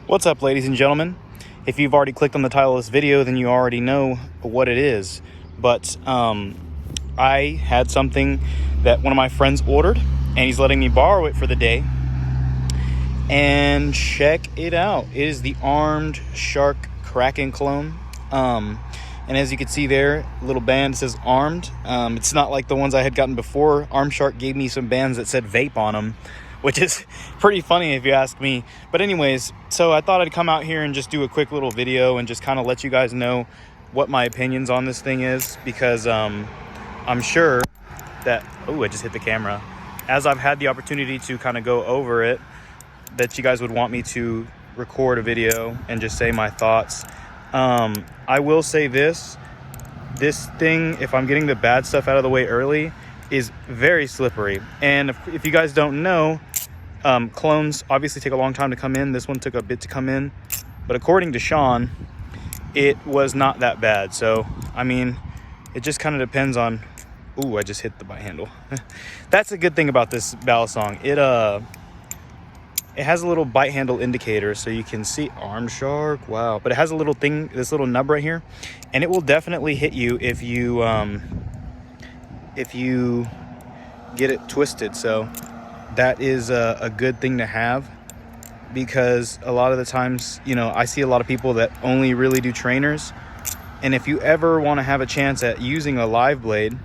What's up, ladies and gentlemen? If you've already clicked on the title of this video, then you already know what it is. But I had something that one of my friends ordered, and he's letting me borrow it for the day. And check it out. It is the Armed Shark Kraken Clone. And as you can see there, a little band says Armed. It's not like the ones I had gotten before. Armed Shark gave me some bands that said vape on them, which is pretty funny if you ask me. But anyways, so I thought I'd come out here and just do a quick little video and just kind of let you guys know what my opinions on this thing is, because I'm sure that, oh, I just hit the camera. As I've had the opportunity to kind of go over it, that you guys would want me to record a video and just say my thoughts. I will say this thing, if I'm getting the bad stuff out of the way early, is very slippery. And if you guys don't know, clones obviously take a long time to come in. This one took a bit to come in, but according to Sean, it was not that bad. So I mean, it just kind of depends on, ooh, I just hit the bite handle. That's a good thing about this balisong. It has a little bite handle indicator, so you can see Armed Shark. Wow. But it has a little thing, this little nub right here, and it will definitely hit you if you get it twisted. So that is a good thing to have, because a lot of the times, you know, I see a lot of people that only really do trainers, and if you ever want to have a chance at using a live blade,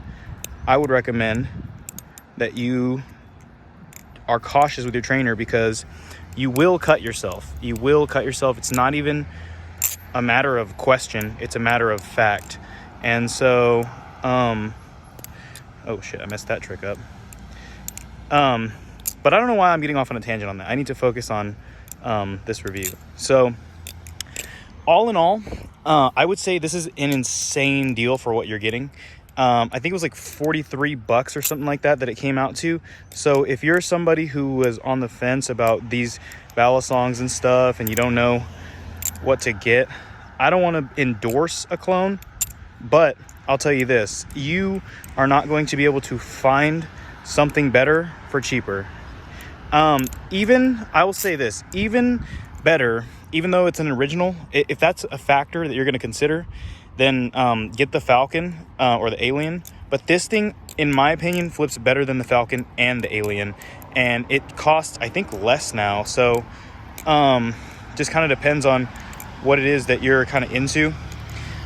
I would recommend that you are cautious with your trainer, because you will cut yourself. You will cut yourself. It's not even a matter of question, it's a matter of fact. And so oh shit, I messed that trick up. But I don't know why I'm getting off on a tangent on that. I need to focus on this review. So all in all, I would say this is an insane deal for what you're getting. I think it was like $43 or something like that it came out to. So if you're somebody who was on the fence about these balisongs and stuff, and you don't know what to get, I don't want to endorse a clone, but I'll tell you this, you are not going to be able to find something better for cheaper. I will say this, even better, even though it's an original, if that's a factor that you're going to consider, then get the Falcon or the Alien. But this thing, in my opinion, flips better than the Falcon and the Alien, and it costs, I think, less now. So just kind of depends on what it is that you're kind of into.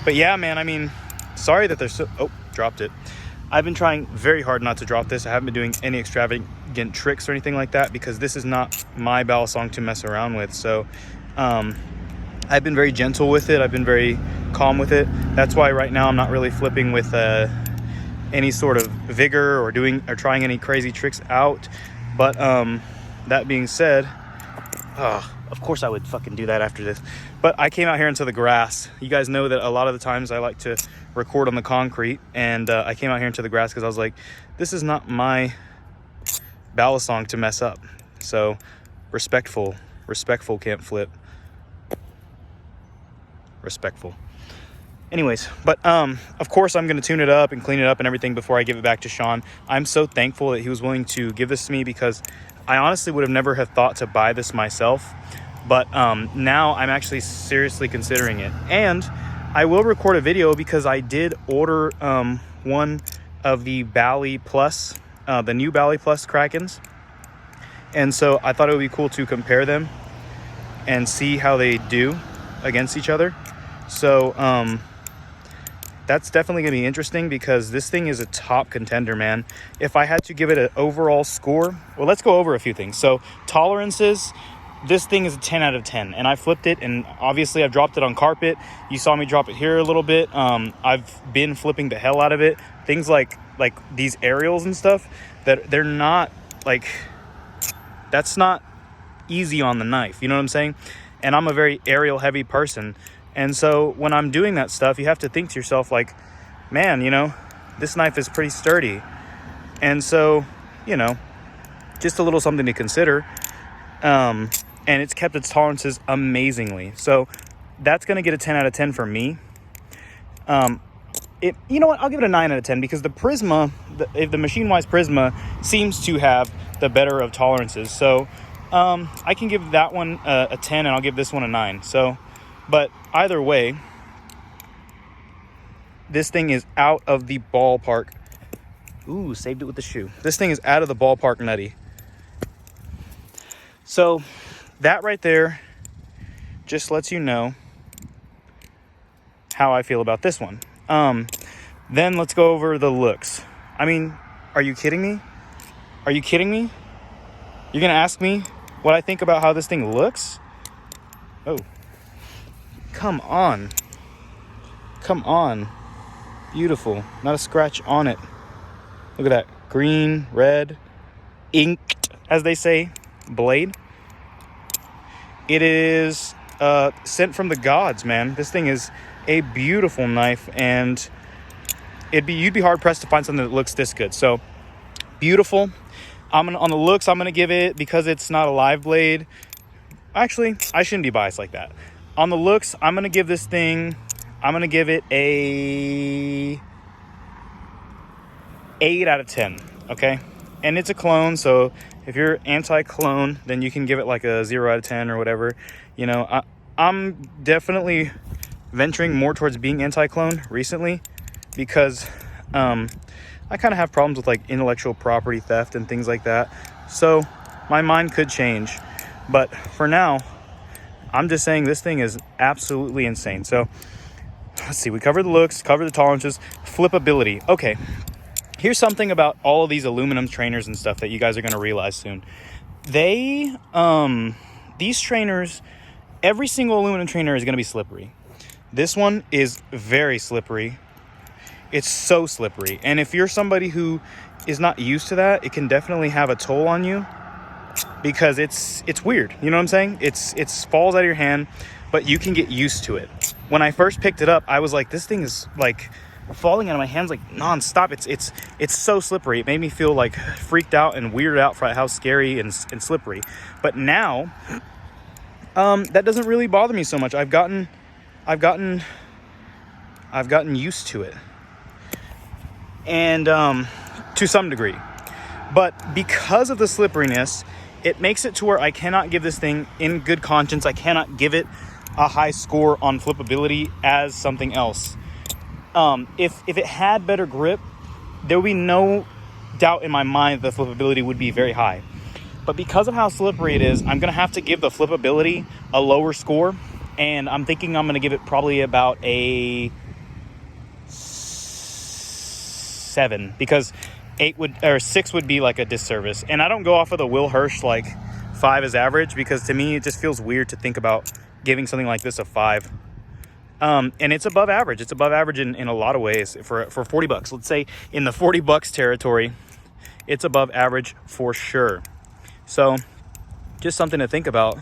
But yeah, man, I mean, sorry that there's so, oh, dropped it. I've been trying very hard not to drop this. I haven't been doing any extravagant tricks or anything like that, because this is not my balisong to mess around with. So I've been very gentle with it. I've been very calm with it. That's why right now I'm not really flipping with any sort of vigor or trying any crazy tricks out. But that being said, of course I would fucking do that after this. But I came out here into the grass. You guys know that a lot of the times I like to record on the concrete, and I came out here into the grass because I was like, this is not my balisong to mess up. So respectful can't flip. Respectful. Anyways, but of course I'm going to tune it up and clean it up and everything before I give it back to Sean. I'm so thankful that he was willing to give this to me, because I honestly would have never have thought to buy this myself. But now I'm actually seriously considering it. And I will record a video, because I did order one of the Bali Plus, the new Bali Plus Krakens. And so I thought it would be cool to compare them and see how they do against each other. So that's definitely gonna be interesting, because this thing is a top contender, man. If I had to give it an overall score, well, let's go over a few things. So tolerances, this thing is a 10 out of 10, and I flipped it, and obviously I've dropped it on carpet. You saw me drop it here a little bit. I've been flipping the hell out of it. Things like these aerials and stuff, that they're not like, that's not easy on the knife, you know what I'm saying? And I'm a very aerial heavy person. And so when I'm doing that stuff, you have to think to yourself, like, man, you know, this knife is pretty sturdy. And so, you know, just a little something to consider. And it's kept its tolerances amazingly. So that's going to get a 10 out of 10 for me. You know what? I'll give it a 9 out of 10, because the Prisma, the Machine Wise Prisma seems to have the better of tolerances. So I can give that one a 10, and I'll give this one a 9. So, but either way, this thing is out of the ballpark. Ooh, saved it with the shoe. This thing is out of the ballpark nutty. So that right there just lets you know how I feel about this one. Then let's go over the looks. I mean, are you kidding me? Are you kidding me? You're gonna ask me what I think about how this thing looks? Oh, come on. Come on. Beautiful. Not a scratch on it. Look at that. Green, red, inked, as they say, blade. It is sent from the gods, man. This thing is a beautiful knife, and you'd be hard pressed to find something that looks this good. So beautiful. On the looks, I'm gonna give it, because it's not a live blade. Actually, I shouldn't be biased like that. On the looks, I'm gonna give this thing, I'm gonna give it a 8 out of 10. Okay, and it's a clone, so if you're anti-clone, then you can give it like a 0 out of 10 or whatever. You know, I'm definitely venturing more towards being anti-clone recently, because I kind of have problems with like intellectual property theft and things like that. So my mind could change, but for now, I'm just saying this thing is absolutely insane. So let's see, we covered the looks, covered the tolerances, flippability. Okay, here's something about all of these aluminum trainers and stuff that you guys are going to realize soon. These trainers, every single aluminum trainer is going to be slippery. This one is very slippery. It's so slippery. And if you're somebody who is not used to that, it can definitely have a toll on you, because it's weird. You know what I'm saying? It falls out of your hand, but you can get used to it. When I first picked it up, I was like, this thing is like falling out of my hands like nonstop. It's so slippery. It made me feel like freaked out and weirded out for how scary and slippery. But now, that doesn't really bother me so much. I've gotten used to it, and to some degree. But because of the slipperiness, it makes it to where I cannot give this thing in good conscience. I cannot give it a high score on flippability as something else. If it had better grip, there would be no doubt in my mind that the flippability would be very high. But because of how slippery it is, I'm going to have to give the flippability a lower score. And I'm thinking I'm going to give it probably about a 7, because 6 would be like a disservice. And I don't go off of the Will Hirsch like 5 is average, because to me it just feels weird to think about giving something like this a 5. And it's above average. It's above average in a lot of ways for $40. Let's say in the $40 territory, it's above average for sure. So just something to think about.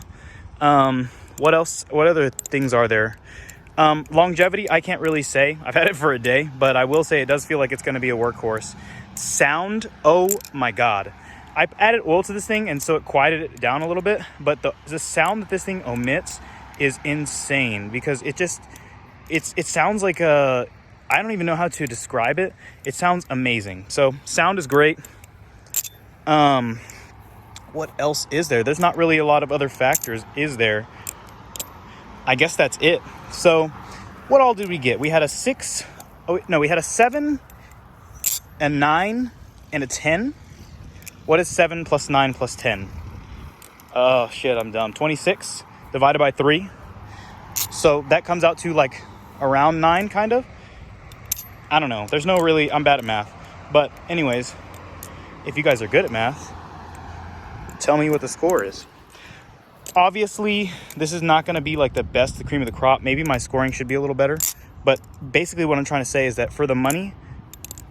What else? What other things are there? Longevity, I can't really say. I've had it for a day, but I will say it does feel like it's going to be a workhorse. Sound, oh my God. I added oil to this thing, and so it quieted it down a little bit, but the sound that this thing omits is insane, because it sounds like I don't even know how to describe it. It sounds amazing. So sound is great. What else is there? There's not really a lot of other factors, is there? I guess that's it. So what all did we get? We had a 6. Oh, no, we had a 7, a 9, and a 10. What is 7 plus 9 plus 10? Oh, shit, I'm dumb. 26 divided by 3. So that comes out to like around 9, kind of. I don't know. There's no really... I'm bad at math. But anyways, if you guys are good at math, tell me what the score is. Obviously, this is not going to be like the best, the cream of the crop. Maybe my scoring should be a little better. But basically what I'm trying to say is that for the money,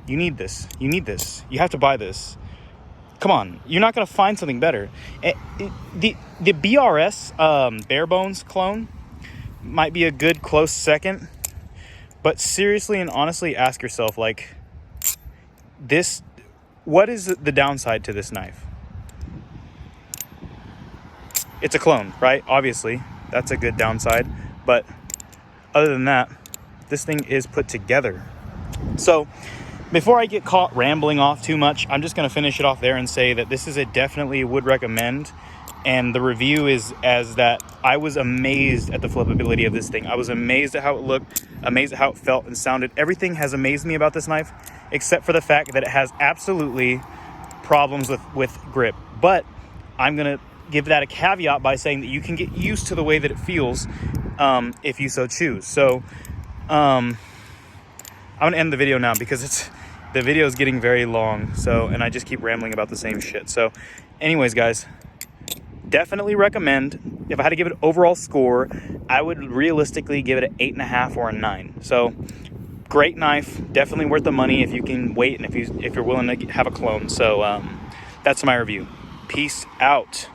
you need this. You need this. You have to buy this. Come on. You're not going to find something better. The BRS bare bones clone might be a good close second. But seriously and honestly, ask yourself, like, what is the downside to this knife? It's a clone, right? Obviously, that's a good downside. But other than that, this thing is put together. So before I get caught rambling off too much, I'm just going to finish it off there and say that this is a definitely would recommend And the review is as that I was amazed at the flippability of this thing. I was amazed at how it looked, amazed at how it felt and sounded. Everything has amazed me about this knife, except for the fact that it has absolutely problems with grip. But I'm going to give that a caveat by saying that you can get used to the way that it feels if you so choose. So I'm going to end the video now because the video is getting very long. So, and I just keep rambling about the same shit. So anyways, guys, definitely recommend. If I had to give it an overall score, I would realistically give it an 8.5 or a 9. So great knife, definitely worth the money if you can wait and if you're willing to have a clone. So that's my review. Peace out.